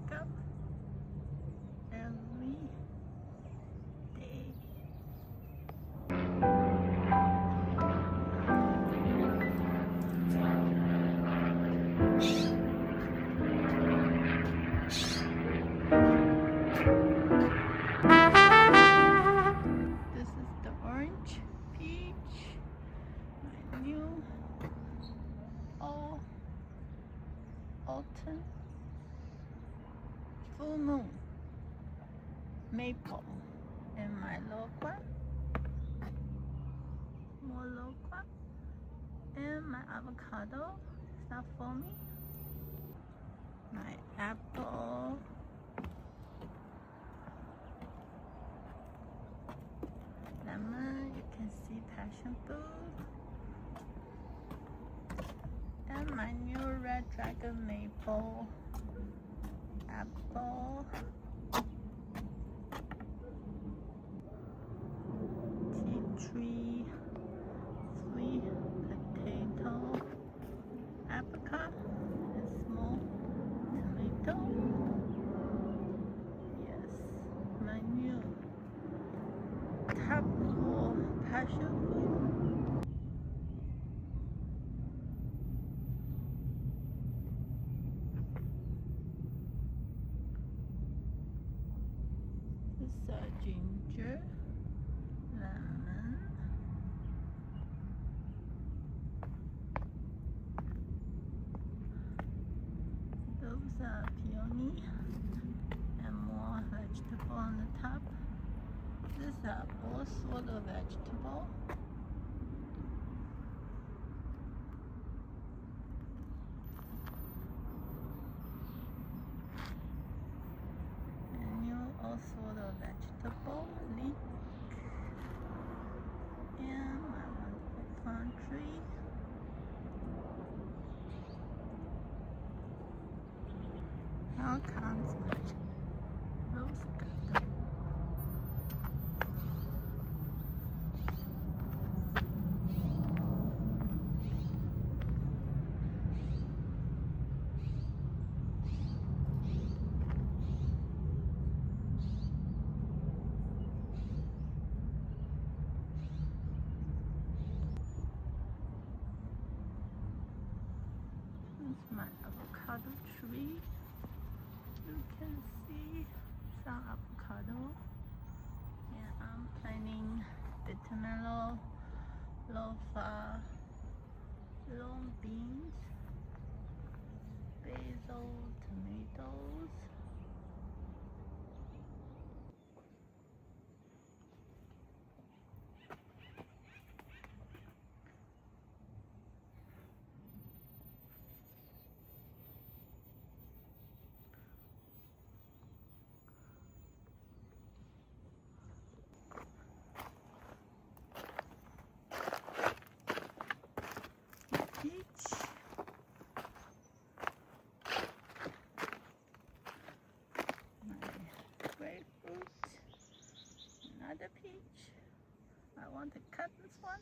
wake up every day. This is the orange peach, my new autumn full moon maple, and my loquat, more loquat, and my avocado. It's not for me. My apple, lemon, you can see passion fruit, and my new red dragon maple, apple, tea tree, sweet potato, apricot, and small tomato. Yes, my new top for passion fruit. This ginger, lemon, those are peony, and more vegetable on the top. These are all sort of vegetable. And new all sort of vegetable, leek, and my wonderful palm tree. All kinds of rose garden. This is my avocado tree. You can see some avocado, and I'm planting bitter lofa, long beans, basil, tomatoes. Peach, my grapefruit, another peach. I want to cut this one.